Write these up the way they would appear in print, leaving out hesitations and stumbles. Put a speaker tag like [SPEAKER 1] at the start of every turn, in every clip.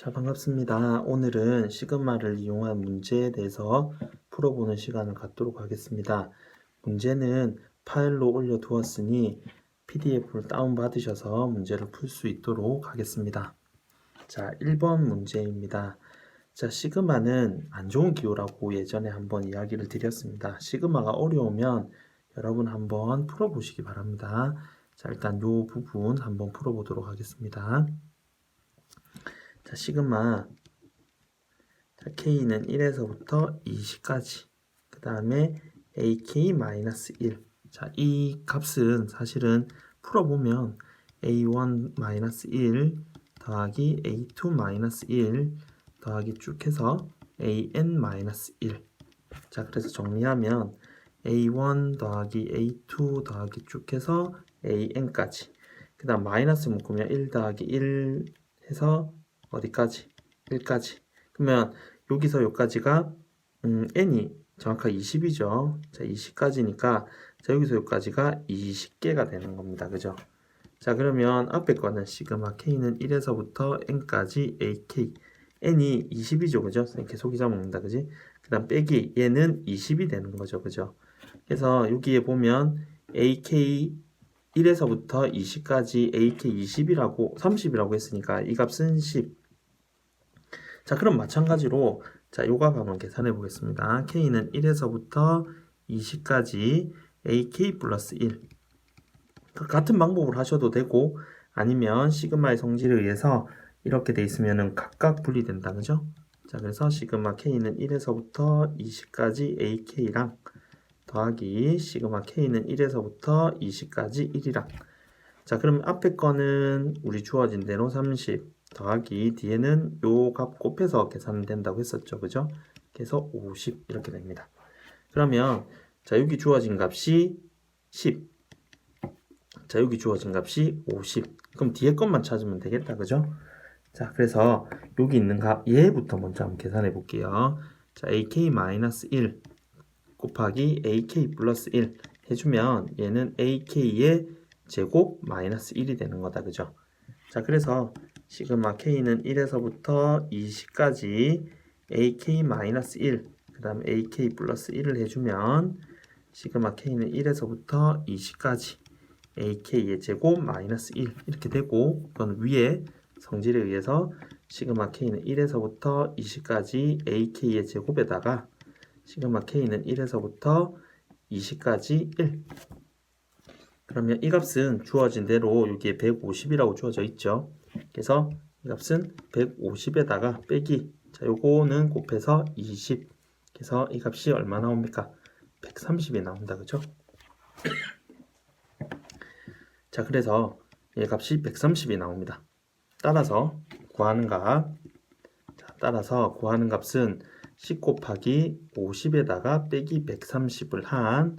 [SPEAKER 1] 자, 반갑습니다. 오늘은 시그마를 이용한 문제에 대해서 풀어보는 시간을 갖도록 하겠습니다. 문제는 파일로 올려두었으니 PDF를 다운받으셔서 문제를 풀 수 있도록 하겠습니다. 자, 1번 문제입니다. 자, 시그마는 안 좋은 기호라고 예전에 한번 이야기를 드렸습니다. 시그마가 어려우면 여러분 한번 풀어보시기 바랍니다. 자, 일단 이 부분 한번 풀어보도록 하겠습니다. 자, 시그마 K는 1에서부터 20까지, 그 다음에 AK-1. 자, 이 값은 사실은 풀어보면 A1-1 더하기 A2-1 더하기 쭉 해서 AN-1. 자, 그래서 정리하면 A1 더하기 A2 더하기 쭉 해서 AN까지. 그 다음 마이너스 묶으면 1 더하기 1 해서 어디까지? 1까지. 그러면 여기서 여기까지가 n이 정확하게 20이죠. 자, 20까지니까 자, 여기서 여기까지가 20개가 되는 겁니다. 그죠? 자, 그러면 앞에 거는 시그마 k는 1에서부터 n까지 ak. n이 20이죠. 그죠? 계속 잊어먹는다. 그지? 그 다음 빼기 얘는 20이 되는 거죠. 그죠? 그래서 여기에 보면 ak 1에서부터 20까지 ak 20이라고 30이라고 했으니까 이 값은 10. 자, 그럼 마찬가지로 자, 요 값 한번 계산해 보겠습니다. k는 1에서부터 20까지 ak 플러스 1. 같은 방법으로 하셔도 되고 아니면 시그마의 성질에 의해서 이렇게 돼 있으면은 각각 분리된다. 그죠? 자, 그래서 시그마 k는 1에서부터 20까지 ak랑 더하기 시그마 k는 1에서부터 20까지 1이랑. 자, 그럼 앞에 거는 우리 주어진 대로 30 더하기 뒤에는 요 값 곱해서 계산된다고 했었죠. 그죠? 그래서 50 이렇게 됩니다. 그러면 자, 여기 주어진 값이 10. 자, 여기 주어진 값이 50. 그럼 뒤에 것만 찾으면 되겠다. 그죠? 자, 그래서 여기 있는 값 얘부터 먼저 한번 계산해 볼게요. 자, ak-1 곱하기 ak 플러스 1 해주면 얘는 ak의 제곱 마이너스 1이 되는 거다. 그죠? 자, 그래서 시그마 k는 1에서부터 20까지 ak-1, 그 다음 ak 플러스 1을 해주면 시그마 k는 1에서부터 20까지 ak의 제곱 마이너스 1 이렇게 되고, 이건 위에 성질에 의해서 시그마 k는 1에서부터 20까지 ak의 제곱에다가 시그마 k는 1에서부터 20까지 1. 그러면 이 값은 주어진 대로 여기에 150이라고 주어져 있죠. 그래서 이 값은 150에다가 빼기, 자, 요거는 곱해서 20. 그래서 이 값이 얼마 나옵니까? 130이 나온다. 그죠? 자, 그래서 이 값이 130이 나옵니다. 따라서 구하는 값, 자, 따라서 구하는 값은 10 곱하기 50에다가 빼기 130을 한,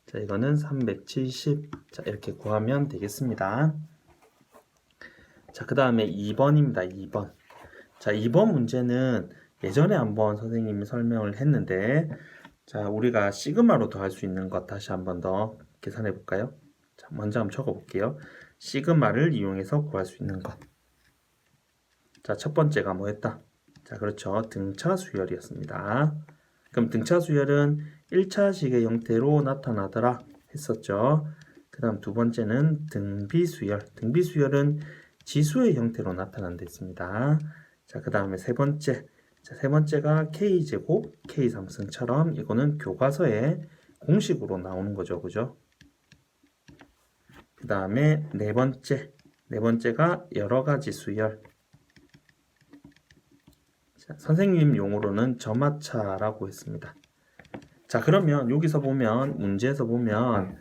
[SPEAKER 1] 자, 이거는 370. 자, 이렇게 구하면 되겠습니다. 자, 그 다음에 2번입니다. 2번. 자, 2번 문제는 예전에 한번 선생님이 설명을 했는데, 자, 우리가 시그마로 더할 수 있는 것 다시 한번 더 계산해 볼까요? 자, 먼저 한번 적어 볼게요. 시그마를 이용해서 구할 수 있는 것. 자, 첫 번째가 뭐였다? 자, 그렇죠. 등차 수열이었습니다. 그럼 등차 수열은 1차식의 형태로 나타나더라 했었죠. 그 다음 두 번째는 등비수열. 등비수열은 지수의 형태로 나타난다 했습니다. 자, 그 다음에 세 번째. 자, 세 번째가 K제곱, K3승처럼 이거는 교과서에 공식으로 나오는 거죠. 그죠? 그 다음에 네 번째. 네 번째가 여러 가지 수열. 자, 선생님 용어로는 점화차라고 했습니다. 자, 그러면 여기서 보면 문제에서 보면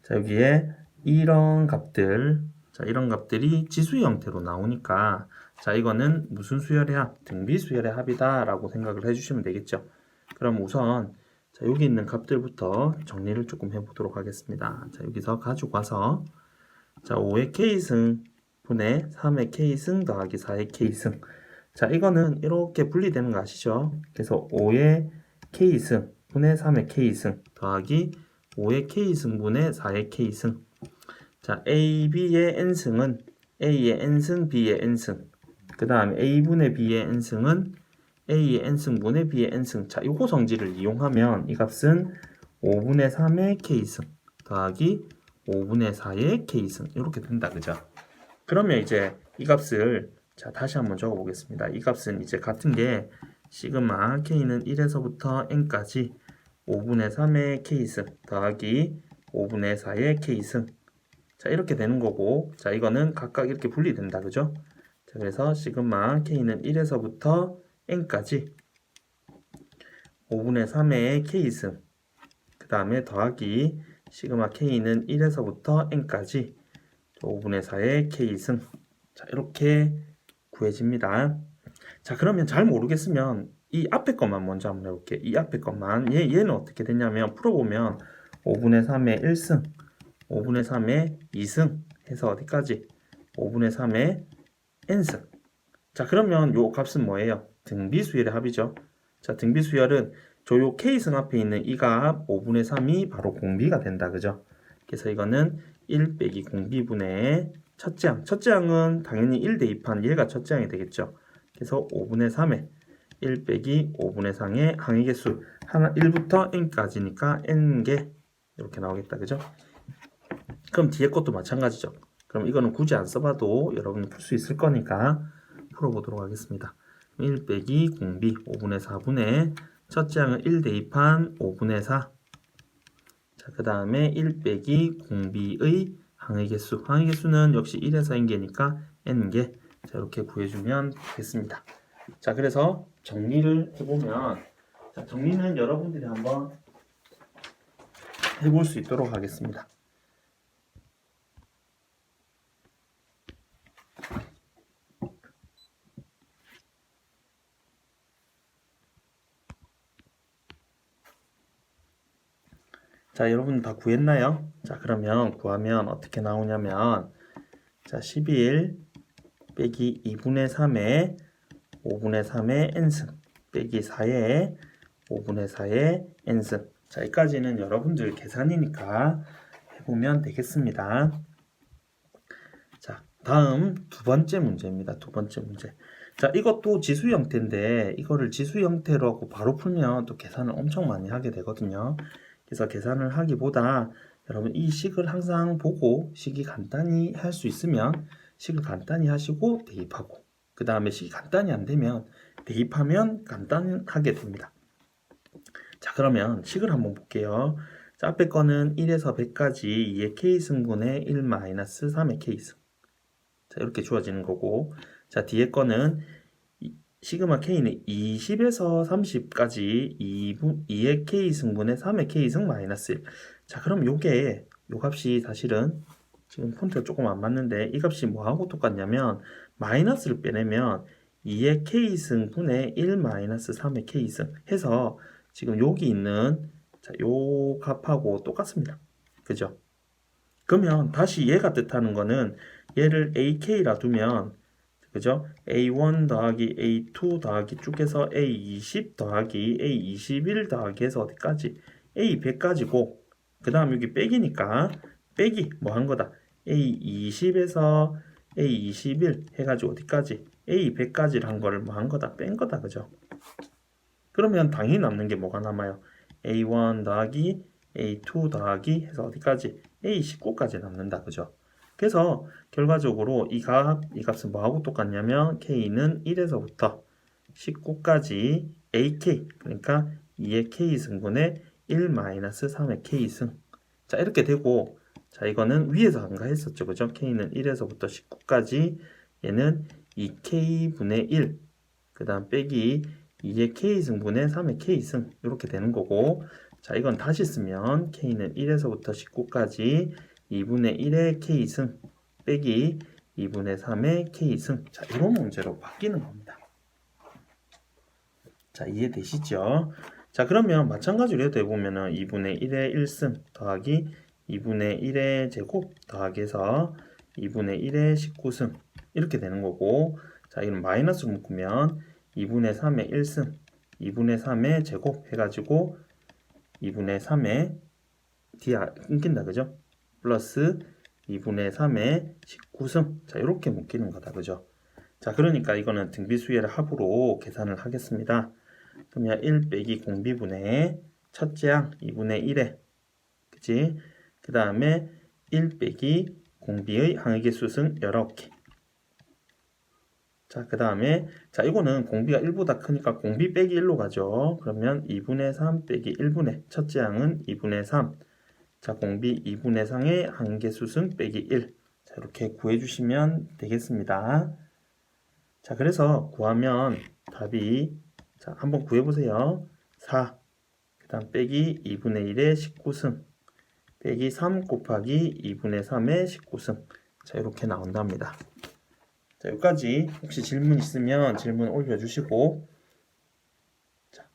[SPEAKER 1] 자, 여기에 이런 값들, 자, 이런 값들이 지수 형태로 나오니까 자, 이거는 무슨 수열의 합? 등비수열의 합이다 라고 생각을 해주시면 되겠죠. 그럼 우선 자, 여기 있는 값들부터 정리를 조금 해보도록 하겠습니다. 자, 여기서 가지고 와서 자, 5의 K승 분의 3의 K승 더하기 4의 K승. 자, 이거는 이렇게 분리되는 거 아시죠? 그래서 5의 K승 분의 3의 K승 더하기 5의 K승분의 4의 K승. 자, A, B의 N승은 A의 N승, B의 N승. 그 다음에 a분의 b의 n승은 a의 n승분의 b의 n승. 자, 요거 성질을 이용하면 이 값은 5분의 3의 k승 더하기 5분의 4의 k승 이렇게 된다. 그죠? 그러면 이제 이 값을 자 다시 한번 적어 보겠습니다. 이 값은 이제 같은 게 시그마 k는 1에서부터 n까지 5분의 3의 k승 더하기 5분의 4의 k승. 자, 이렇게 되는 거고, 자, 이거는 각각 이렇게 분리된다. 그죠? 자, 그래서 시그마 k는 1에서부터 n까지 5분의 3의 k승, 그 다음에 더하기 시그마 k는 1에서부터 n까지 5분의 4의 k승. 자, 이렇게 구해집니다. 자, 그러면 잘 모르겠으면 이 앞에 것만 먼저 한번 해볼게요. 이 앞에 것만. 얘는 어떻게 되냐면 풀어보면 5분의 3의 1승, 5분의 3의 2승 해서 어디까지? 5분의 3의 n승. 자, 그러면 요 값은 뭐예요? 등비수열의 합이죠. 자, 등비수열은 요 k승 앞에 있는 이 값 5분의 3이 바로 공비가 된다. 그죠? 그래서 이거는 1 빼기 공비분의 첫째 항. 첫째 항은 당연히 1 대입한 얘가 첫째 항이 되겠죠. 그래서 5분의 3에 1 빼기 5분의 3의 항의 개수. 하나 1부터 n까지니까 n개 이렇게 나오겠다. 그죠? 그럼 뒤에 것도 마찬가지죠. 그럼 이거는 굳이 안 써봐도 여러분이 풀 수 있을 거니까 풀어보도록 하겠습니다. 1 빼기 공비 5분의 4분의 첫째 항은 1 대입한 5분의 4. 자, 그 다음에 1 빼기 공비의 항의 개수. 항의 개수는 역시 1에서 n개니까 n개. 자, 이렇게 구해주면 되겠습니다. 자, 그래서 정리를 해보면, 자, 정리는 여러분들이 한번 해볼 수 있도록 하겠습니다. 자, 여러분 다 구했나요? 자, 그러면 구하면 어떻게 나오냐면, 자, 11 빼기 2분의 3에 5분의 3의 n승 빼기 4의 5분의 4의 n승. 자, 여기까지는 여러분들 계산이니까 해보면 되겠습니다. 자, 다음 두 번째 문제입니다. 두 번째 문제. 자, 이것도 지수 형태인데 이거를 지수 형태로 바로 풀면 또 계산을 엄청 많이 하게 되거든요. 그래서 계산을 하기보다 여러분 이 식을 항상 보고 식이 간단히 할 수 있으면 식을 간단히 하시고 대입하고, 그 다음에 식이 간단히 안 되면 대입하면 간단하게 됩니다. 자, 그러면 식을 한번 볼게요. 자, 앞에 거는 1에서 100까지 2의 k승분의 1-3의 k승. 자, 이렇게 주어지는 거고, 자, 뒤에 거는 시그마 k는 20에서 30까지 2의 k승분의 3의 k승 마이너스 1. 자, 그럼 요게 요 값이 사실은 지금 폰트가 조금 안 맞는데 이 값이 뭐하고 똑같냐면 마이너스를 빼내면 2의 k승분의 1-3의 k승 해서 지금 여기 있는 자, 요 값하고 똑같습니다. 그죠? 그러면 다시 얘가 뜻하는 거는 얘를 ak라 두면 그죠? A1 더하기 A2 더하기 쭉 해서 A20 더하기 A21 더하기 해서 어디까지? A100까지고 그 다음 여기 빼기니까 빼기 뭐 한 거다? A20에서 A21 해가지고 어디까지? A100까지를 한 거를 뭐 한 거다? 뺀 거다. 그죠? 그러면 당연히 남는 게 뭐가 남아요? A1 더하기 A2 더하기 해서 어디까지? A19까지 남는다. 그죠? 그래서 결과적으로 이 값은 뭐하고 똑같냐면 k는 1에서부터 19까지 ak, 그러니까 2의 k승분의 1-3의 k승. 자, 이렇게 되고, 자, 이거는 위에서 한가했었죠. 그죠? k는 1에서부터 19까지 얘는 2k분의 1, 그 다음 빼기 2의 k승분의 3의 k승. 이렇게 되는 거고, 자, 이건 다시 쓰면 k는 1에서부터 19까지 2분의 1의 k승 빼기 2분의 3의 k승. 자, 이런 문제로 바뀌는 겁니다. 자, 이해되시죠? 자, 그러면 마찬가지로 해도 해보면은 2분의 1의 1승 더하기 2분의 1의 제곱 더하기 해서 2분의 1의 19승 이렇게 되는 거고, 자, 이건 마이너스로 묶으면 2분의 3의 1승 2분의 3의 제곱 해가지고 2분의 3의 뒤에 끊긴다. 그죠? 플러스 2분의 3의 19승. 자, 이렇게 묶이는 거다. 그죠? 자, 그러니까 이거는 등비수열의 합으로 계산을 하겠습니다. 그러면 1 빼기 공비분의 첫째 항 2분의 1에 그치? 그 다음에 1 빼기 공비의 항의 개수는 여러 개. 자, 그 다음에 자 이거는 공비가 1보다 크니까 공비 빼기 1로 가죠. 그러면 2분의 3 빼기 1분의 첫째 항은 2분의 3. 자, 공비 2분의 3의 항의 개수는 빼기 1. 자, 이렇게 구해주시면 되겠습니다. 자, 그래서 구하면 답이 자 한번 구해보세요. 4, 그 다음 빼기 2분의 1의 19승 빼기 3 곱하기 2분의 3의 19승. 자, 이렇게 나온답니다. 자, 여기까지 혹시 질문 있으면 질문 올려주시고 자,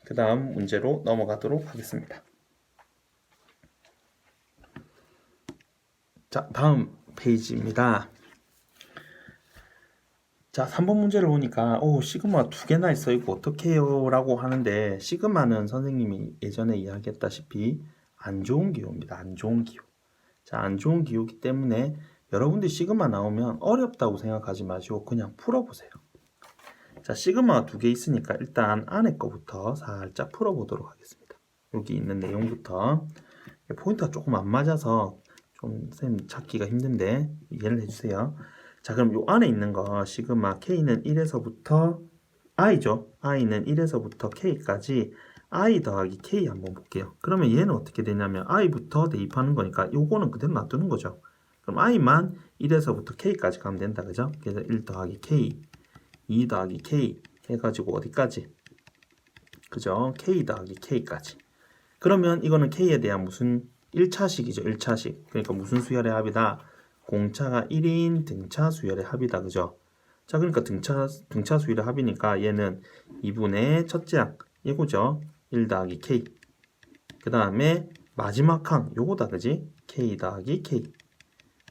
[SPEAKER 1] 그 다음 문제로 넘어가도록 하겠습니다. 자, 다음 페이지입니다. 자, 3번 문제를 보니까 시그마 2개나 있어 이거 어떡해요 라고 하는데 시그마는 선생님이 예전에 이야기했다시피 안 좋은 기호입니다. 안 좋은 기호. 자, 안 좋은 기호이기 때문에 여러분들이 시그마 나오면 어렵다고 생각하지 마시고 그냥 풀어보세요. 자, 시그마가 2개 있으니까 일단 안에 거부터 살짝 풀어보도록 하겠습니다. 여기 있는 내용부터 포인트가 조금 안 맞아서 좀 선생님 찾기가 힘든데 이해를 해주세요. 자, 그럼 요 안에 있는 거 시그마 K는 1에서부터 I죠. I는 1에서부터 K까지 I 더하기 K 한번 볼게요. 그러면 얘는 어떻게 되냐면 I부터 대입하는 거니까 요거는 그대로 놔두는 거죠. 그럼 I만 1에서부터 K까지 가면 된다. 그죠? 그래서 1 더하기 K, 2 더하기 K 해가지고 어디까지? 그죠? K 더하기 K까지. 그러면 이거는 K에 대한 무슨 1차식이죠. 1차식. 그러니까 무슨 수열의 합이다? 공차가 1인 등차 수열의 합이다. 그죠? 자, 그러니까 등차 수열의 합이니까 얘는 2분의 첫째 항 이거죠. 1 더하기 K. 그 다음에 마지막 항 요거다. 그지? K 더하기 K.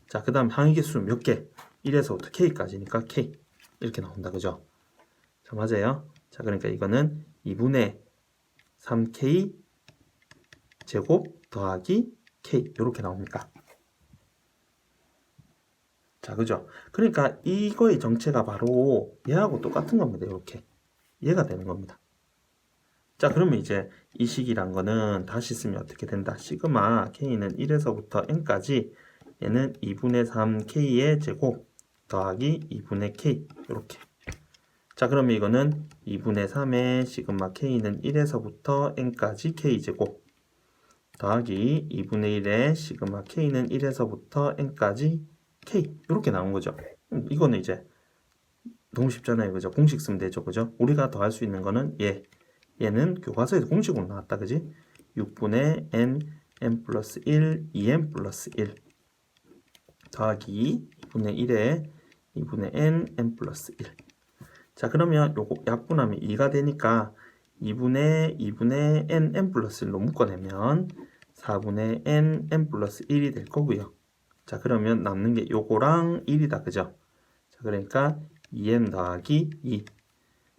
[SPEAKER 1] 자, 그 다음 항의 개수 몇 개? 1에서부터 K까지니까 K. 이렇게 나온다. 그죠? 자, 맞아요. 자, 그러니까 이거는 2분의 3K 제곱 더하기 K 이렇게 나옵니까? 자, 그죠? 그러니까 이거의 정체가 바로 얘하고 똑같은 겁니다. 이렇게 얘가 되는 겁니다. 자, 그러면 이제 이 식이란 거는 다시 쓰면 어떻게 된다? 시그마 K는 1에서부터 N까지 얘는 2분의 3K의 제곱 더하기 2분의 K 이렇게. 자, 그러면 이거는 2분의 3의 시그마 K는 1에서부터 N까지 K제곱 더하기 2분의 1의 시그마 K는 1에서부터 N까지 K 이렇게 나온 거죠. 이거는 이제 너무 쉽잖아요. 그죠? 공식 쓰면 되죠. 그죠? 우리가 더 할 수 있는 거는 얘는 교과서에서 공식으로 나왔다. 그지? 6분의 n 플러스 1, 2n 플러스 1 더하기 2분의 1에 2분의 n 플러스 1. 자, 그러면 요거 약분하면 2가 되니까 2분의 n 플러스 1로 묶어내면 4분의 n 플러스 1이 될 거고요. 자, 그러면 남는 게 요거랑 1이다. 그죠? 자, 그러니까 2n 더하기 2.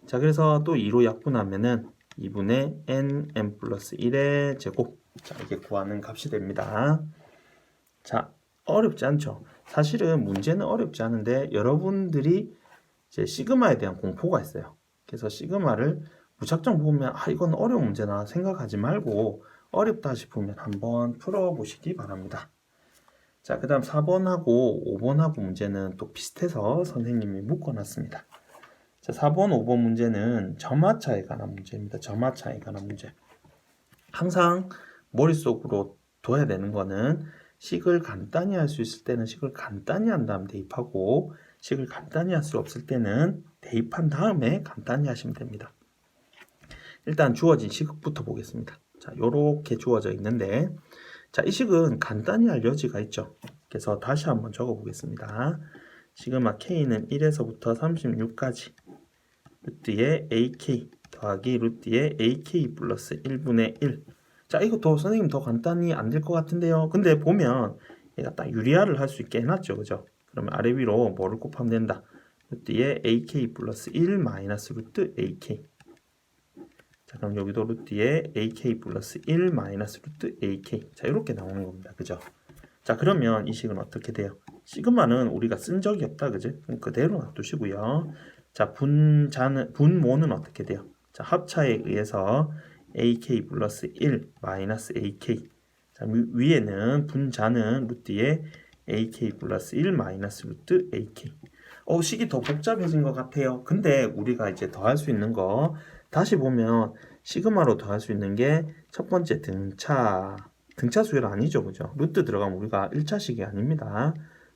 [SPEAKER 1] 자, 그래서 또 2로 약분하면은 2분의 n 플러스 1의 제곱. 자, 이게 구하는 값이 됩니다. 자, 어렵지 않죠? 사실은 문제는 어렵지 않은데 여러분들이 이제 시그마에 대한 공포가 있어요. 그래서 시그마를 무작정 보면 이건 어려운 문제나 생각하지 말고 어렵다 싶으면 한번 풀어보시기 바랍니다. 자, 그 다음 4번하고 5번하고 문제는 또 비슷해서 선생님이 묶어놨습니다. 자, 4번, 5번 문제는 점화차에 관한 문제입니다. 점화차에 관한 문제. 항상 머릿속으로 둬야 되는 거는 식을 간단히 할 수 있을 때는 식을 간단히 한 다음 대입하고 식을 간단히 할 수 없을 때는 대입한 다음에 간단히 하시면 됩니다. 일단 주어진 식부터 보겠습니다. 자, 요렇게 주어져 있는데 자, 이 식은 간단히 할 여지가 있죠. 그래서 다시 한번 적어 보겠습니다. 시그마 K는 1에서부터 36까지 루트의 AK 더하기 루트의 AK 플러스 1분의 1. 자, 이거 선생님 더 간단히 안 될 것 같은데요. 근데 보면 얘가 딱 유리화를 할 수 있게 해놨죠. 그죠? 그러면 아래 위로 뭐를 곱하면 된다? 루트의 AK 플러스 1 마이너스 루트 AK. 자, 그럼 여기도 루트의 AK 플러스 1 마이너스 루트 AK. 자, 이렇게 나오는 겁니다. 그죠? 자, 그러면 이 식은 어떻게 돼요? 시그마는 우리가 쓴 적이 없다, 그지? 그럼 그대로 놔두시고요. 자, 분모는 어떻게 돼요? 자, 합차에 의해서 AK 플러스 1 마이너스 AK. 자, 위에는 분자는 루트에 AK 플러스 1 마이너스 루트 AK. 식이 더 복잡해진 것 같아요. 근데 우리가 이제 더할 수 있는 거 다시 보면 시그마로 더할 수 있는 게 첫 번째 등차 수열 아니죠, 그죠? 루트 들어가면 우리가 1차식이 아닙니다.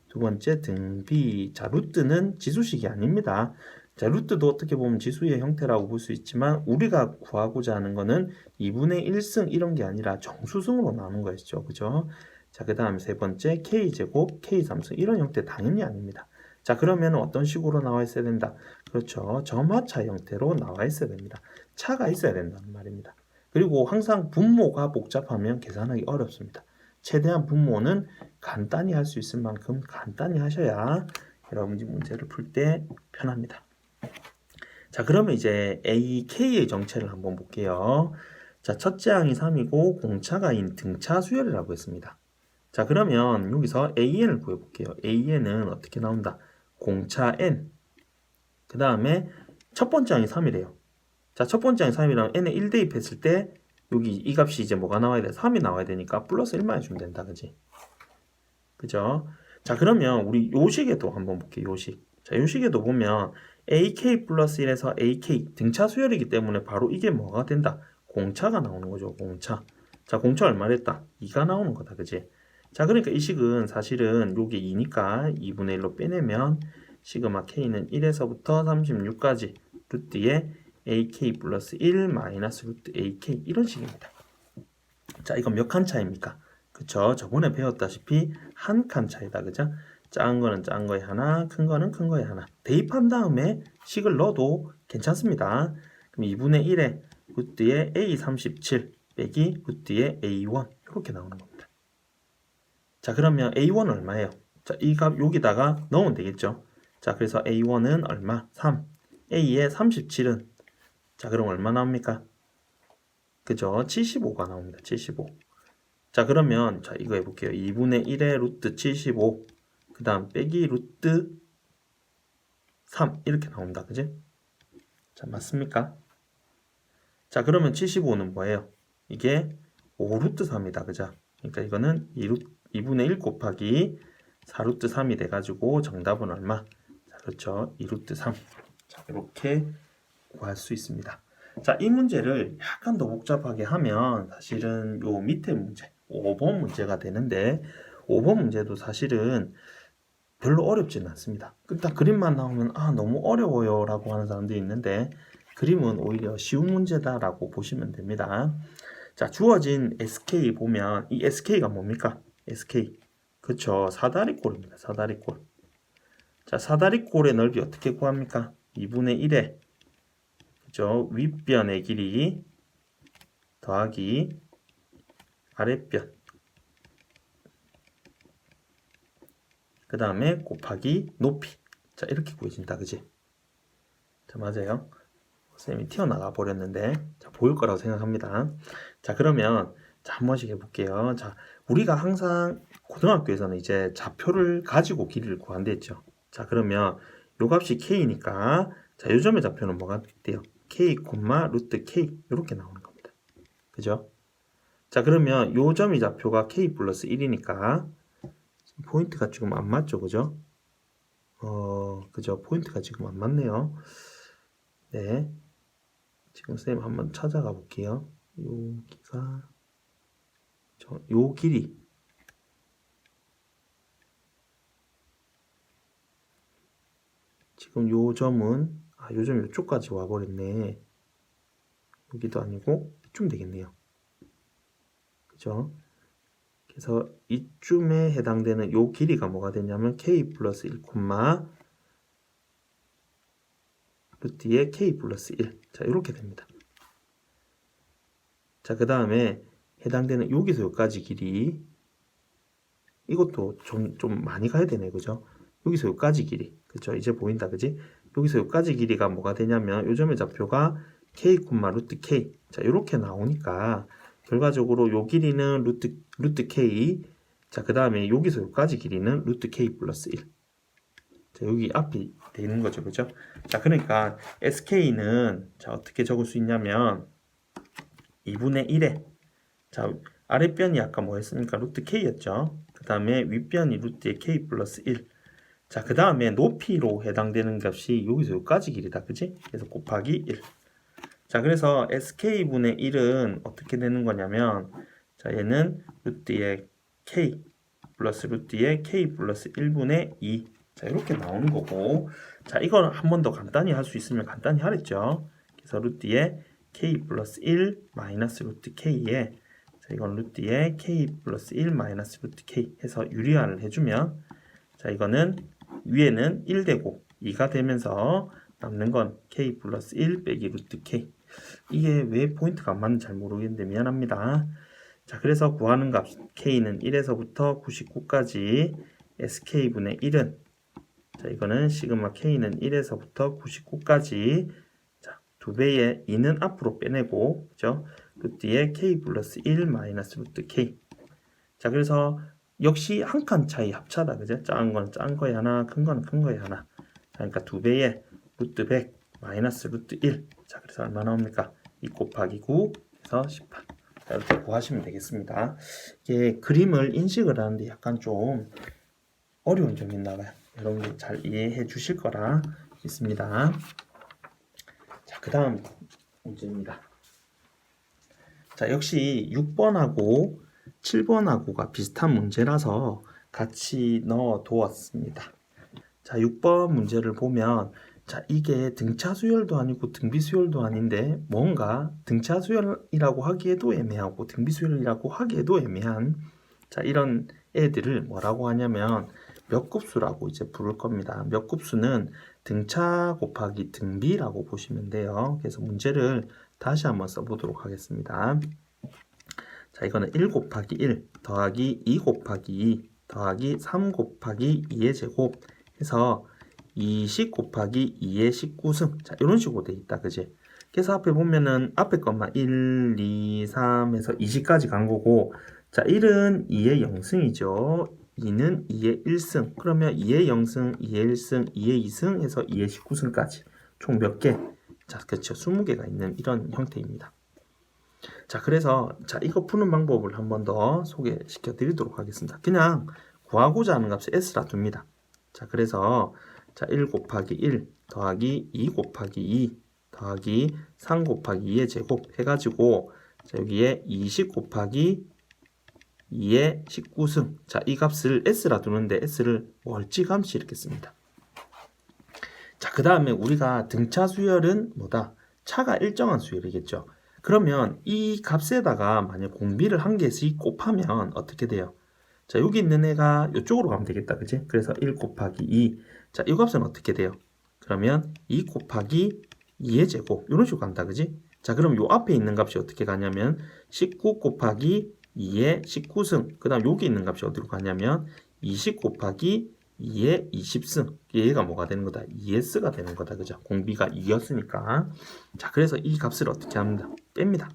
[SPEAKER 1] 두 번째 등비. 자, 루트는 지수식이 아닙니다. 자, 루트도 어떻게 보면 지수의 형태라고 볼 수 있지만 우리가 구하고자 하는 거는 2분의 1승 이런 게 아니라 정수승으로 나오는 거였죠, 그죠? 자, 그 다음 세 번째 K제곱, K3승 이런 형태 당연히 아닙니다. 자, 그러면 어떤 식으로 나와 있어야 된다? 그렇죠. 점화차 형태로 나와 있어야 됩니다. 차가 있어야 된다는 말입니다. 그리고 항상 분모가 복잡하면 계산하기 어렵습니다. 최대한 분모는 간단히 할 수 있을 만큼 간단히 하셔야 여러분이 문제를 풀 때 편합니다. 자, 그러면 이제 AK의 정체를 한번 볼게요. 자, 첫째 항이 3이고 공차가 인 등차 수열이라고 했습니다. 자, 그러면 여기서 AN을 구해볼게요. AN은 어떻게 나온다? 공차 N. 그 다음에 첫 번째 항이 3이래요. 자, 첫 번째 항이 3이라면 N에 1 대입했을 때 여기 이 값이 이제 뭐가 나와야 돼? 3이 나와야 되니까 플러스 1만 해주면 된다. 그지? 그죠? 자, 그러면 우리 요식에도 한번 볼게요. 요식. 자, 요식에도 보면 AK 플러스 1에서 AK 등차 수열이기 때문에 바로 이게 뭐가 된다? 공차가 나오는 거죠. 공차. 자, 공차 얼마 됐다? 2가 나오는 거다. 그지? 자, 그러니까 이 식은 사실은 요게 2니까 2분의 1로 빼내면 시그마 K는 1에서부터 36까지 루트에 AK 플러스 1 마이너스 루트 AK 이런 식입니다. 자, 이건 몇 칸 차입니까? 그쵸? 저번에 배웠다시피 한 칸 차이다. 그죠? 작은 거는 작은 거에 하나, 큰 거는 큰 거에 하나. 대입한 다음에 식을 넣어도 괜찮습니다. 그럼 2분의 1에 루트에 A37 빼기 루트에 A1 이렇게 나오는 겁니다. 자, 그러면 A1은 얼마예요? 자, 이 값 여기다가 넣으면 되겠죠? 자, 그래서 A1은 얼마? 3. A의 37은 자, 그럼 얼마 나옵니까? 그죠? 75가 나옵니다. 75. 자, 그러면 자, 이거 해볼게요. 2분의 1의 루트 75. 그 다음 빼기 루트 3 이렇게 나온다. 그지? 자, 맞습니까? 자, 그러면 75는 뭐예요? 이게 5루트 3이다. 그죠? 그러니까 이거는 2분의 1 곱하기 4루트 3이 돼가지고 정답은 얼마? 자, 그렇죠. 2루트 3. 자, 이렇게 구할 수 있습니다. 자, 이 문제를 약간 더 복잡하게 하면 사실은 요 밑에 문제 5번 문제가 되는데 5번 문제도 사실은 별로 어렵지는 않습니다. 딱 그림만 나오면 너무 어려워요 라고 하는 사람들이 있는데 그림은 오히려 쉬운 문제다라고 보시면 됩니다. 자, 주어진 SK 보면 이 SK가 뭡니까? SK. 그쵸, 사다리꼴입니다. 사다리꼴. 자, 사다리꼴의 넓이 어떻게 구합니까? 2분의 1에 그죠? 윗변의 길이 더하기 아랫변 그 다음에 곱하기 높이. 자, 이렇게 구해진다. 그지? 자, 맞아요. 선생님이 튀어나가 버렸는데 자, 보일 거라고 생각합니다. 자, 그러면 자, 한 번씩 해볼게요. 자, 우리가 항상 고등학교에서는 이제 좌표를 가지고 길이를 구한댔죠. 자, 그러면 요 값이 K니까 자, 요 점의 좌표는 뭐가 돼요? K, 루트 K 이렇게 나오는 겁니다. 그죠? 자, 그러면 요 점의 좌표가 K 플러스 1이니까 포인트가 지금 안 맞죠? 그죠? 그죠? 포인트가 지금 안 맞네요. 네. 지금 선생님 한번 찾아가 볼게요. 여기가 요 길이 지금 요 점은 요 점 요쪽까지 와버렸네. 여기도 아니고 이쯤 되겠네요. 그죠? 그래서 이쯤에 해당되는 요 길이가 뭐가 되냐면 K 플러스 1, 루트에 K 플러스 1. 자, 이렇게 됩니다. 자, 그 다음에 해당되는 여기서 여기까지 길이 이것도 좀 많이 가야 되네. 그죠? 여기서 여기까지 길이. 그죠? 이제 보인다. 그지? 여기서 여기까지 길이가 뭐가 되냐면 요 점의 좌표가 K, 루트 K. 자, 이렇게 나오니까 결과적으로 요 길이는 루트 K. 자, 그 다음에 여기서 여기까지 길이는 루트 k 플러스 1. 자, 여기 앞에 돼 있는 거죠, 그죠? 자, 그러니까 sk는 자, 어떻게 적을 수 있냐면 2분의 1에 자, 아랫변이 아까 뭐 했습니까? 루트 k였죠. 그 다음에 윗변이 루트의 k 플러스 1. 자, 그 다음에 높이로 해당되는 값이 여기서 여기까지 길이다, 그지? 그래서 곱하기 1. 자, 그래서 sk분의 1은 어떻게 되는 거냐면 자, 얘는 루트의 k 플러스 루트의 k 플러스 1분의 2. 자, 이렇게 나오는 거고, 자, 이걸 한 번 더 간단히 할 수 있으면 간단히 하랬죠. 그래서 루트의 k 플러스 1 마이너스 루트 k에 자, 이건 루트의 k 플러스 1 마이너스 루트 k 해서 유리화를 해주면 자, 이거는 위에는 1 되고 2가 되면서 남는 건 k 플러스 1 빼기 루트 k. 이게 왜 포인트가 안 맞는지 잘 모르겠는데 미안합니다. 자, 그래서 구하는 값 k는 1에서부터 99까지 sk분의 1은 자, 이거는 시그마 k는 1에서부터 99까지 자, 2배의 2는 앞으로 빼내고 그죠? 루트의 k 플러스 1 마이너스 루트 k. 자, 그래서 역시 한 칸 차이 합차다, 그죠? 작은 건 작은 거에 하나, 큰 건 큰 거에 하나. 자, 그러니까 2배의 루트 100 마이너스 루트 1. 자, 그래서 얼마 나옵니까? 2 곱하기 9 해서 18. 자, 이렇게 구하시면 되겠습니다. 이게 그림을 인식을 하는데 약간 좀 어려운 점이 있나 봐요. 여러분들 잘 이해해 주실 거라 믿습니다. 자, 그 다음 문제입니다. 자, 역시 6번하고 7번하고가 비슷한 문제라서 같이 넣어 두었습니다. 자, 6번 문제를 보면 자, 이게 등차 수열도 아니고 등비 수열도 아닌데 뭔가 등차 수열이라고 하기에도 애매하고 등비 수열이라고 하기에도 애매한 자, 이런 애들을 뭐라고 하냐면 몇 급수라고 이제 부를 겁니다. 몇 급수는 등차 곱하기 등비라고 보시면 돼요. 그래서 문제를 다시 한번 써보도록 하겠습니다. 자, 이거는 1 곱하기 1 더하기 2 곱하기 2 더하기 3 곱하기 2의 제곱 해서 20 곱하기 2의 19승. 자, 이런 식으로 돼 있다, 그지? 그래서 앞에 보면은 앞에 것만 1, 2, 3 해서 20까지 간 거고 자, 1은 2의 0승이죠. 2는 2의 1승. 그러면 2의 0승, 2의 1승, 2의 2승 해서 2의 19승까지 총 몇 개? 자, 그렇죠. 20개가 있는 이런 형태입니다. 자, 그래서 자, 이거 푸는 방법을 한 번 더 소개시켜 드리도록 하겠습니다. 그냥 구하고자 하는 값을 s라 둡니다. 자, 그래서 자, 1 곱하기 1 더하기 2 곱하기 2 더하기 3 곱하기 2의 제곱 해가지고 자, 여기에 20 곱하기 2의 19승. 자, 이 값을 s라 두는데 s를 멀찌감치 이렇게 씁니다. 자, 그 다음에 우리가 등차 수열은 뭐다? 차가 일정한 수열이겠죠. 그러면 이 값에다가 만약 공비를 한 개씩 곱하면 어떻게 돼요? 자, 여기 있는 애가 이쪽으로 가면 되겠다, 그치? 그래서 1 곱하기 2. 자, 이 값은 어떻게 돼요? 그러면 2 곱하기 2의 제곱. 이런 식으로 간다, 그치? 자, 그럼 요 앞에 있는 값이 어떻게 가냐면 19 곱하기 2의 19승. 그 다음 여기 있는 값이 어디로 가냐면 20 곱하기 2의 20승. 얘가 뭐가 되는 거다? 2s가 되는 거다, 그죠? 공비가 2였으니까. 자, 그래서 이 값을 어떻게 합니다? 뺍니다.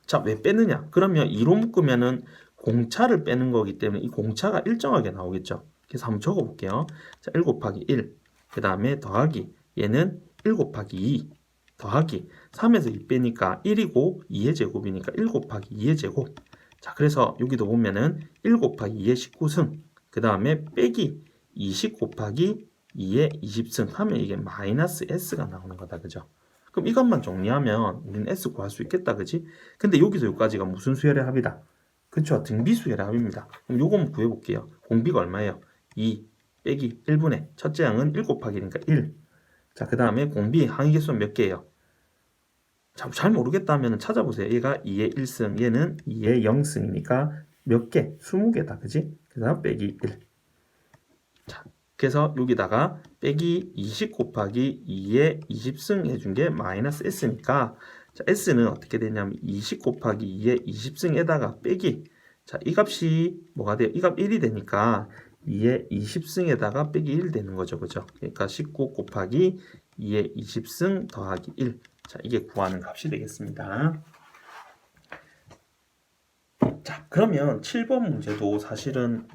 [SPEAKER 1] 자, 왜 빼느냐? 그러면 2로 묶으면은 공차를 빼는 거기 때문에 이 공차가 일정하게 나오겠죠. 그래서 한번 적어 볼게요. 자, 1 곱하기 1. 그 다음에 더하기. 얘는 1 곱하기 2. 더하기 3에서 2 빼니까 1이고 2의 제곱이니까 1 곱하기 2의 제곱. 자, 그래서 여기도 보면은 1 곱하기 2의 19승. 그 다음에 빼기 20 곱하기 2의 20승 하면 이게 마이너스 s가 나오는 거다, 그죠? 그럼 이것만 정리하면 우리는 s 구할 수 있겠다, 그지? 근데 여기서 여기까지가 무슨 수열의 합이다? 그쵸? 등비 수열의 합입니다. 그럼 요거 한번 구해볼게요. 공비가 얼마예요? 2 빼기 1분의 첫째 항은 1 곱하기니까 1. 자, 그 다음에 공비 항의 개수는 몇 개예요? 자, 잘 모르겠다 하면 찾아보세요. 얘가 2의 1승, 얘는 2의 0승이니까 몇 개? 20개다, 그지? 그래서 빼기 1. 자, 그래서 여기다가 빼기 20 곱하기 2의 20승 해준 게 마이너스 s니까 자, s는 어떻게 되냐면 20 곱하기 2의 20승에다가 빼기 자, 이 값이 뭐가 돼요? 이 값 1이 되니까 2의 20승에다가 빼기 1 되는 거죠, 그죠? 그러니까 19 곱하기 2의 20승 더하기 1. 자, 이게 구하는 값이 되겠습니다. 자, 그러면 7번 문제도 사실은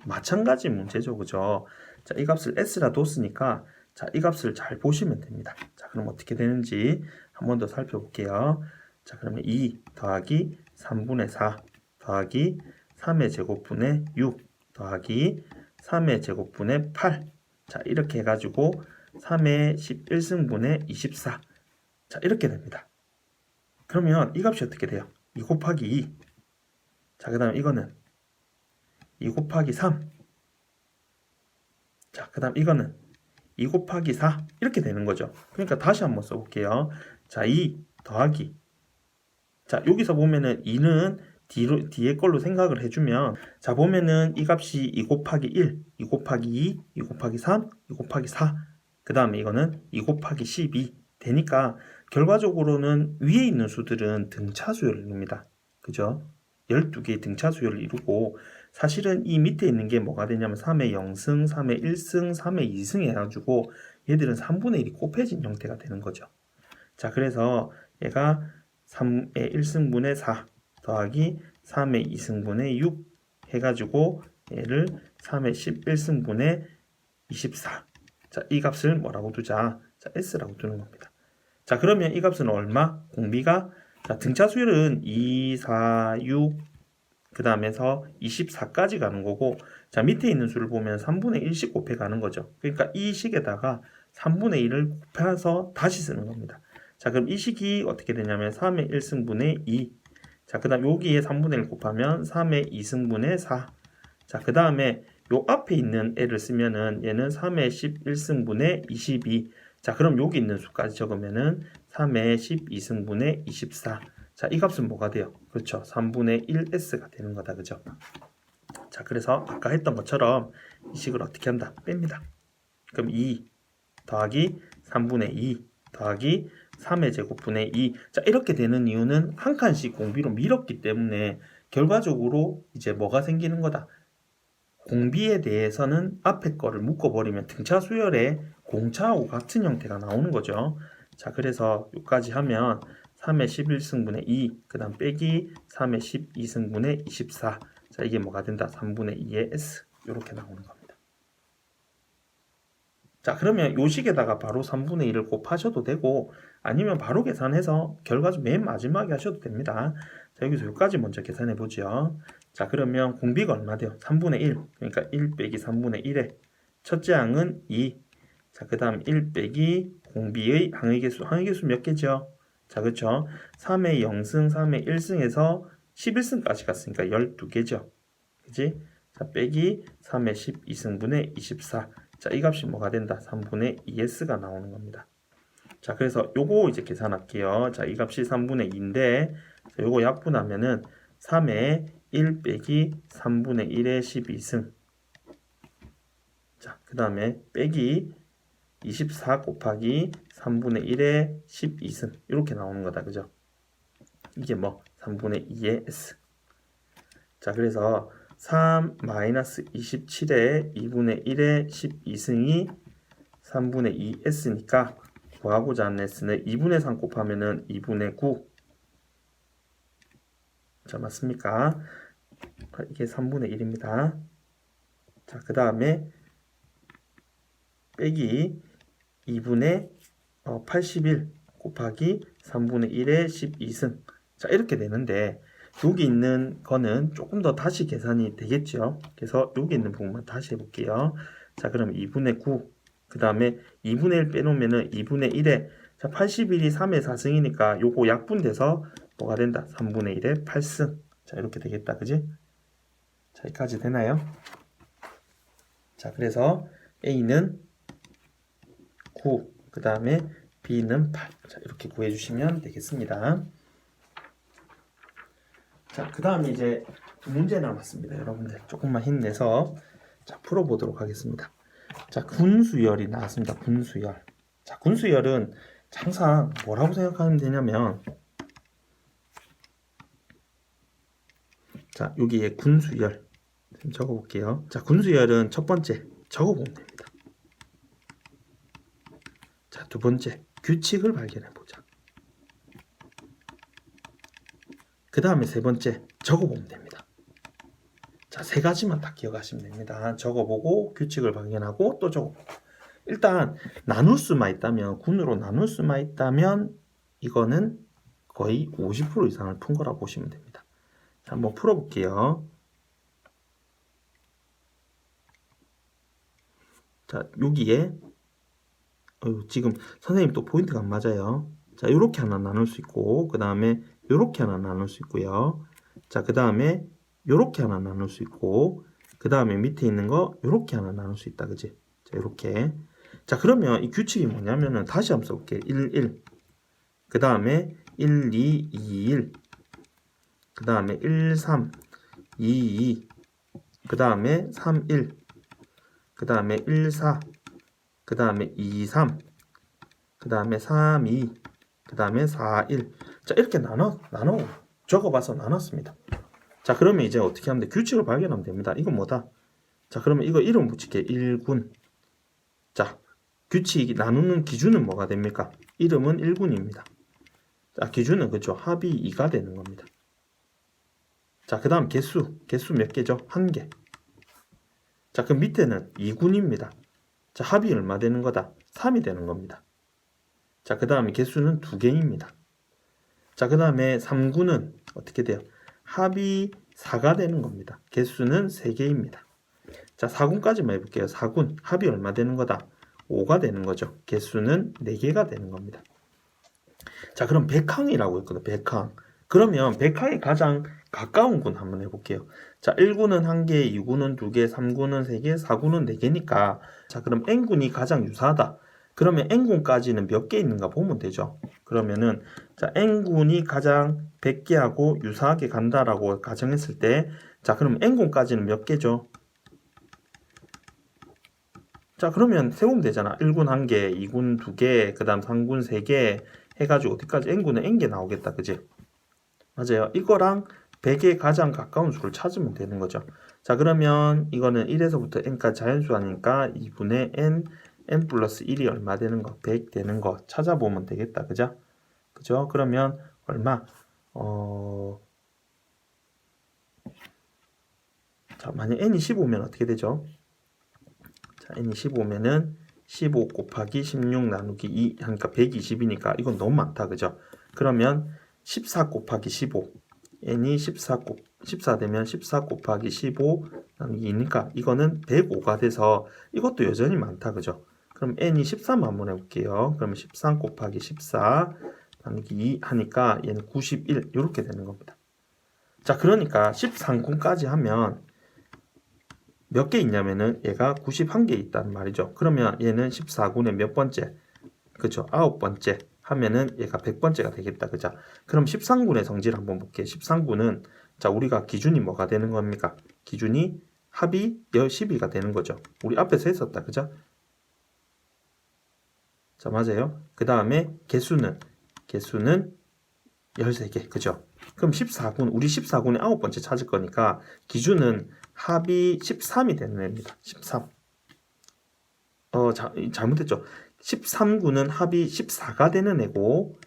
[SPEAKER 1] 마찬가지 문제죠. 그죠? 자, 이 값을 s라 뒀으니까 자, 이 값을 잘 보시면 됩니다. 자, 그럼 어떻게 되는지 한 번 더 살펴볼게요. 자, 그러면 2 더하기 3분의 4 더하기 3의 제곱분의 6 더하기 3의 제곱분의 8. 자, 이렇게 해가지고 3의 11승분의 24. 자, 이렇게 됩니다. 그러면 이 값이 어떻게 돼요? 2 곱하기 2. 자, 그 다음 이거는 2 곱하기 3. 자, 그 다음 이거는 2 곱하기 4. 이렇게 되는 거죠. 그러니까 다시 한번 써볼게요. 자, 2 더하기. 자, 여기서 보면은 2는 뒤에 걸로 생각을 해주면, 자, 보면은 이 값이 2 곱하기 1, 2 곱하기 2, 2 곱하기 3, 2 곱하기 4. 그 다음에 이거는 2 곱하기 12 되니까 결과적으로는 위에 있는 수들은 등차수열을 이룹니다. 그죠? 12개의 등차수열을 이루고, 사실은 이 밑에 있는 게 뭐가 되냐면 3의 0승, 3의 1승, 3의 2승 해가지고 얘들은 3분의 1이 곱해진 형태가 되는 거죠. 자, 그래서 얘가 3의 1승분의 4 더하기 3의 2승분의 6 해가지고 얘를 3의 11승분의 24. 자, 이 값을 뭐라고 두자? 자, s라고 두는 겁니다. 자, 그러면 이 값은 얼마? 공비가, 자, 등차 수열은 2, 4, 6, 그 다음에서 24까지 가는 거고, 자, 밑에 있는 수를 보면 3분의 1씩 곱해 가는 거죠. 그러니까 이 식에다가 3분의 1을 곱해서 다시 쓰는 겁니다. 자, 그럼 이 식이 어떻게 되냐면 3의 1승분의 2. 자, 그 다음 여기에 3분의 1 곱하면 3의 2승분의 4. 자, 그 다음에 요 앞에 있는 애를 쓰면은 얘는 3의 11승분의 22. 자, 그럼 여기 있는 수까지 적으면은 3의 12승분의 24. 자, 이 값은 뭐가 돼요? 그렇죠. 3분의 1s가 되는 거다. 그죠? 자, 그래서 아까 했던 것처럼 이 식을 어떻게 한다? 뺍니다. 그럼 2 더하기 3분의 2 더하기 3의 제곱분의 2. 자, 이렇게 되는 이유는 한 칸씩 공비로 밀었기 때문에 결과적으로 이제 뭐가 생기는 거다? 공비에 대해서는 앞에 거를 묶어버리면 등차 수열의 공차하고 같은 형태가 나오는 거죠. 자, 그래서 여기까지 하면 3의 11승분의 2, 그 다음 빼기 3의 12승분의 24. 자, 이게 뭐가 된다? 3분의 2의 s. 이렇게 나오는 겁니다. 자, 그러면 요 식에다가 바로 3분의 1을 곱하셔도 되고, 아니면 바로 계산해서 결과 좀 맨 마지막에 하셔도 됩니다. 자, 여기서 여기까지 먼저 계산해 보죠. 자, 그러면 공비가 얼마 돼요? 3분의 1. 그러니까 1 빼기 3분의 1에 첫째 항은 2. 자, 그 다음 1 빼기 공비의 항의 개수 몇 개죠? 자, 그렇죠? 3의 0승, 3의 1승에서 11승까지 갔으니까 12개죠. 그지? 자, 빼기 3의 12승분의 24. 자, 이 값이 뭐가 된다? 3분의 2s가 나오는 겁니다. 자, 그래서 요거 이제 계산할게요. 자, 이 값이 3분의 2인데, 자, 요거 약분하면은 3의 1 빼기 3분의 1의 12승. 자, 그 다음에 빼기 24 곱하기 3분의 1의 12승. 이렇게 나오는 거다. 그죠? 이게 뭐 3분의 2의 s. 자, 그래서 3 마이너스 27의 2분의 1의 12승이 3분의 2s니까 구하고자 하는 s는 2분의 3 곱하면은 2분의 9. 자, 맞습니까? 이게 3분의 1입니다. 자, 그 다음에 빼기 2분의 81 곱하기 3분의 1의 12승. 자, 이렇게 되는데 여기 있는 거는 조금 더 다시 계산이 되겠죠. 그래서 여기 있는 부분만 다시 해볼게요. 자, 그럼 2분의 9. 그 다음에 2분의 1 빼놓으면은 2분의 1에, 자, 81이 3의 4승이니까 요거 약분돼서 뭐가 된다? 3분의 1의 8승. 자, 이렇게 되겠다. 그지? 자, 여기까지 되나요? 자, 그래서 A는 9, 그 다음에 B는 8. 자, 이렇게 구해주시면 되겠습니다. 자, 그 다음에 이제 두 문제 남았습니다. 여러분들 조금만 힘내서 자, 풀어보도록 하겠습니다. 자, 군수열이 나왔습니다. 군수열. 자, 군수열은 항상 뭐라고 생각하면 되냐면, 자, 여기에 군수열 좀 적어볼게요. 자, 군수열은 첫 번째 적어보면 됩니다. 자, 두 번째 규칙을 발견해보자. 그 다음에 세 번째 적어보면 됩니다. 자, 세 가지만 다 기억하시면 됩니다. 적어보고 규칙을 발견하고 또 적어보고. 일단 나눌 수만 있다면, 군으로 나눌 수만 있다면 이거는 거의 50% 이상을 푼 거라고 보시면 됩니다. 자, 한번 풀어볼게요. 자, 여기에 지금 선생님 또 포인트가 안 맞아요. 자, 이렇게 하나 나눌 수 있고, 그 다음에 이렇게 하나 나눌 수 있고요. 자, 그 다음에 이렇게 하나 나눌 수 있고, 그 다음에 밑에 있는 거 이렇게 하나 나눌 수 있다, 그지? 자, 이렇게. 자, 그러면 이 규칙이 뭐냐면은 다시 한번 써볼게요. 1, 1. 그 다음에 1, 2, 2, 1. 그 다음에 1, 3, 2, 2. 그 다음에 3, 1. 그 다음에 1, 4. 그 다음에 2, 3. 그 다음에 3, 2. 그 다음에 4, 1. 자, 이렇게 나눠 적어봐서 나눴습니다. 자, 그러면 이제 어떻게 하면 돼? 규칙을 발견하면 됩니다. 이건 뭐다? 자, 그러면 이거 이름 붙일게. 1군. 자, 규칙이 나누는 기준은 뭐가 됩니까? 이름은 1군입니다. 자, 기준은 그죠? 합이 2가 되는 겁니다. 자, 그 다음 개수 몇 개죠? 1개. 자, 그 밑에는 2군입니다. 자, 합이 얼마 되는 거다? 3이 되는 겁니다. 자, 그 다음에 개수는 2개입니다. 자, 그 다음에 3군은 어떻게 돼요? 합이 4가 되는 겁니다. 개수는 3개입니다. 자, 4군까지만 해볼게요. 4군 합이 얼마 되는 거다? 5가 되는 거죠. 개수는 4개가 되는 겁니다. 자, 그럼 백항이라고 했거든. 백항. 그러면 백항이 가장 가까운 군 한번 해볼게요. 자, 1군은 1개, 2군은 2개, 3군은 3개, 4군은 4개니까 자, 그럼 n군이 가장 유사하다. 그러면 n군까지는 몇 개 있는가 보면 되죠. 그러면은 자, n군이 가장 100개하고 유사하게 간다라고 가정했을 때 자, 그럼 n군까지는 몇 개죠? 자, 그러면 세우면 되잖아. 1군 1개, 2군 2개, 그 다음 3군 3개 해가지고 어디까지 n군은 n개 나오겠다. 그지? 맞아요. 이거랑 100에 가장 가까운 수를 찾으면 되는 거죠. 자, 그러면 이거는 1에서부터 n까지 자연수하니까 2분의 n 플러스 1이 얼마 되는 거? 100 되는 거 찾아보면 되겠다. 그죠? 그죠? 그러면 얼마? 자, 만약 n이 15면 어떻게 되죠? 자, n이 15면은 15 곱하기 16 나누기 2 하니까 120이니까 이건 너무 많다. 그죠? 그러면 14 곱하기 15 n이 14 되면 14 곱하기 15 나누기 2니까 이거는 105가 돼서 이것도 여전히 많다. 그죠? 그럼 n이 13 한번 해볼게요. 그러면 13 곱하기 14 나누기 2 하니까 얘는 91 이렇게 되는 겁니다. 자, 그러니까 13군까지 하면 몇 개 있냐면은 얘가 91개 있다는 말이죠. 그러면 얘는 14군의 몇 번째? 그쵸? 9번째 하면은 얘가 100번째가 되겠다. 그죠? 그럼 13군의 성질 한번 볼게요. 13군은 자, 우리가 기준이 뭐가 되는 겁니까? 기준이 합이 12가 되는 거죠. 우리 앞에서 했었다. 그죠? 자, 맞아요. 그 다음에 개수는 13개. 그죠? 그럼 14군, 우리 14군의 9번째 찾을 거니까 기준은 합이 13이 되는 애입니다. 13. 잘못했죠. 13군은 합이 14가 되는 애고,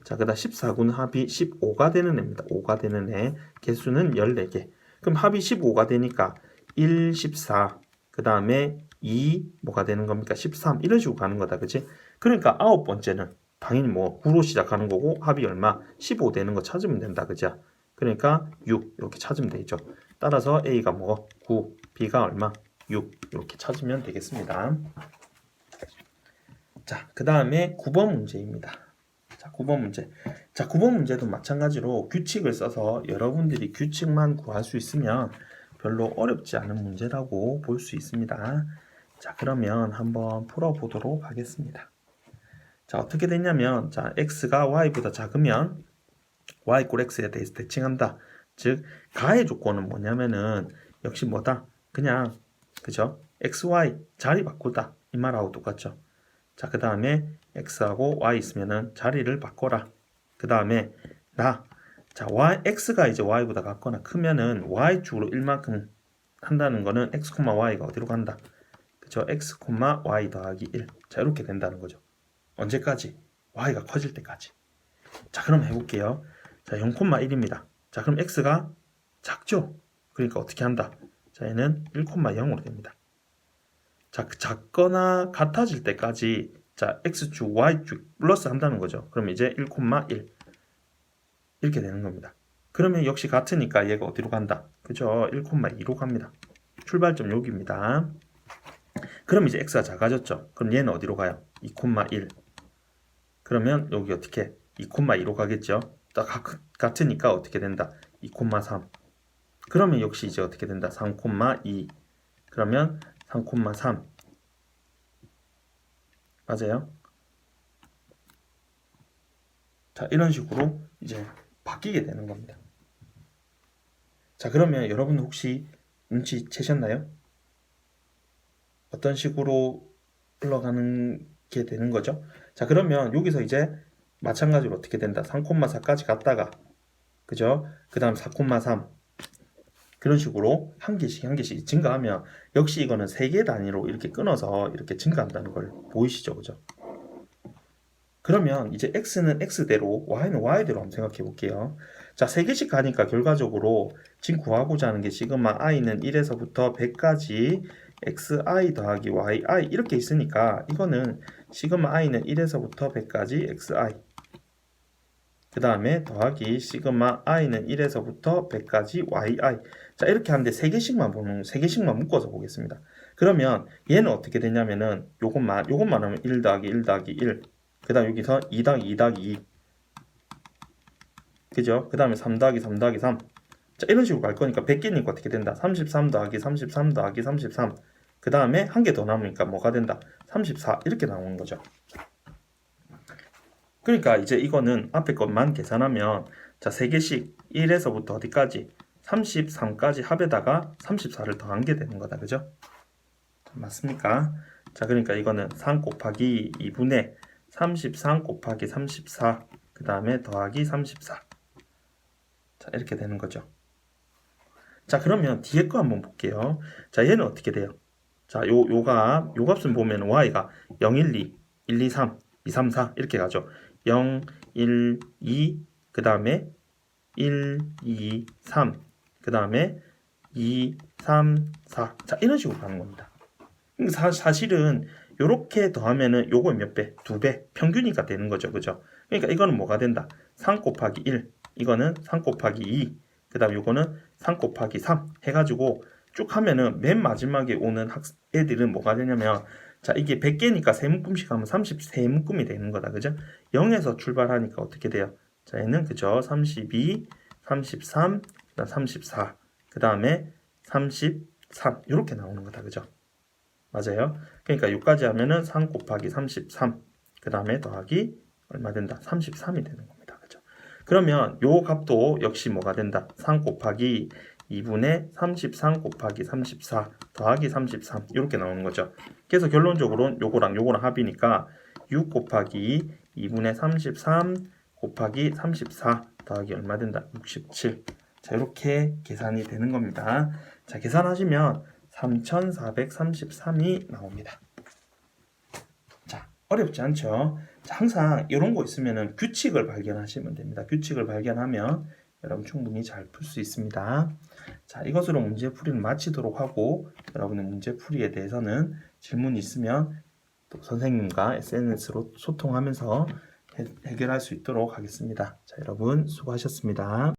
[SPEAKER 1] 자, 그 다음 14군은 합이 15가 되는 애입니다. 5가 되는 애. 개수는 14개. 그럼 합이 15가 되니까 1, 14, 그 다음에 2, 뭐가 되는 겁니까? 13, 이런 식으로 가는 거다. 그치? 그러니까 9번째는 당연히 뭐 9로 시작하는 거고, 합이 얼마? 15 되는 거 찾으면 된다. 그죠? 그러니까 6, 이렇게 찾으면 되죠. 따라서 A가 뭐? 9, B가 얼마? 6, 이렇게 찾으면 되겠습니다. 자, 그 다음에 9번 문제입니다. 자, 9번 문제. 자, 9번 문제도 마찬가지로 규칙을 써서 여러분들이 규칙만 구할 수 있으면 별로 어렵지 않은 문제라고 볼 수 있습니다. 자, 그러면 한번 풀어보도록 하겠습니다. 자, 어떻게 되냐면, 자, x가 y보다 작으면 y 꼴 x에 대해서 대칭한다. 즉, 가의 조건은 뭐냐면은 역시 뭐다? 그냥, 그죠? x, y 자리 바꾸다. 이 말하고 똑같죠? 자, 그 다음에 x하고 y 있으면은 자리를 바꿔라. 그 다음에 자, x가 이제 y보다 같거나 크면은 y축으로 1만큼 한다는 거는 x, y가 어디로 간다? 그죠? x, y 더하기 1. 자, 이렇게 된다는 거죠. 언제까지? y가 커질 때까지. 자, 그럼 해볼게요. 자, 0,1입니다. 자, 그럼 x가 작죠? 그러니까 어떻게 한다? 자, 얘는 1,0으로 됩니다. 자, 작거나 같아질 때까지 자, x축, y축 플러스 한다는 거죠. 그럼 이제 1,1 이렇게 되는 겁니다. 그러면 역시 같으니까 얘가 어디로 간다? 그죠? 1,2로 갑니다. 출발점 여기입니다. 그럼 이제 x가 작아졌죠. 그럼 얘는 어디로 가요? 2,1. 그러면 여기 어떻게? 2,2로 가겠죠. 딱 같으니까 어떻게 된다? 2,3. 그러면 역시 이제 어떻게 된다? 3,2. 그러면 3,3. 맞아요? 자, 이런 식으로 이제 바뀌게 되는 겁니다. 자, 그러면 여러분 혹시 눈치채셨나요? 어떤 식으로 흘러가는 게 되는 거죠? 자, 그러면 여기서 이제 마찬가지로 어떻게 된다? 3,4까지 갔다가 그죠? 그 다음 4,3 그런 식으로 한 개씩 증가하면 역시 이거는 세개 단위로 이렇게 끊어서 이렇게 증가한다는 걸 보이시죠? 그죠? 그러면 이제 x는 x대로 y는 y대로 한번 생각해 볼게요. 자, 3개씩 가니까 결과적으로 지금 구하고자 하는 게 시그마 i는 1에서부터 100까지 xi 더하기 yi 이렇게 있으니까 이거는 시그마 i는 1에서부터 100까지 xi 그 다음에 더하기 시그마 i는 1에서부터 100까지 yi 자, 이렇게 하는데 3개씩만 묶어서 보겠습니다. 그러면 얘는 어떻게 되냐면은 요것만 하면 1 더하기 1 더하기 1 그 다음 여기서 2 더하기 2 더하기 2 그죠? 그 다음에 3 더하기 3 더하기 3 자, 이런 식으로 갈 거니까 100개니까 어떻게 된다? 33 더하기 33 더하기 33 그 다음에 한 개 더 남으니까 뭐가 된다? 34 이렇게 나오는 거죠. 그러니까 이제 이거는 앞에 것만 계산하면 자, 3개씩 1에서부터 어디까지? 33까지 합에다가 34를 더한 게 되는 거다. 그죠? 맞습니까? 자, 그러니까 이거는 3 곱하기 2분의 33 곱하기 34 그 다음에 더하기 34 자, 이렇게 되는 거죠. 자, 그러면 뒤에 거 한번 볼게요. 자, 얘는 어떻게 돼요? 자, 요 값은 보면 y가 0, 1, 2, 1, 2, 3, 2, 3, 4 이렇게 가죠. 0, 1, 2, 그 다음에 1, 2, 3, 그 다음에 2, 3, 4. 자, 이런 식으로 가는 겁니다. 사실은 요렇게 더하면은 요거 몇 배? 2배. 평균이가 되는 거죠. 그죠? 그러니까 이거는 뭐가 된다? 3 곱하기 1. 이거는 3 곱하기 2. 그 다음 요거는 3 곱하기 3 해가지고 쭉 하면은 맨 마지막에 오는 애들은 뭐가 되냐면 자, 이게 100개니까 3묶음씩 하면 33묶음이 되는 거다. 그죠? 0에서 출발하니까 어떻게 돼요? 자, 얘는 그죠? 32, 33, 34. 그 다음에 33. 이렇게 나오는 거다. 그죠? 맞아요. 그러니까 6까지 하면은 3 곱하기 33. 그 다음에 더하기 얼마 된다? 33이 되는 겁니다. 그죠? 그러면 요 값도 역시 뭐가 된다? 3 곱하기 2분의 33 곱하기 34 더하기 33 이렇게 나오는 거죠. 그래서 결론적으로 요거랑 합이니까 6 곱하기 2분의 33 곱하기 34 더하기 얼마 된다? 67. 자, 이렇게 계산이 되는 겁니다. 자, 계산하시면 3433이 나옵니다. 자, 어렵지 않죠? 자, 항상 이런 거 있으면 규칙을 발견하시면 됩니다. 규칙을 발견하면 여러분 충분히 잘 풀 수 있습니다. 자, 이것으로 문제풀이를 마치도록 하고 여러분의 문제풀이에 대해서는 질문이 있으면 또 선생님과 SNS로 소통하면서 해결할 수 있도록 하겠습니다. 자, 여러분 수고하셨습니다.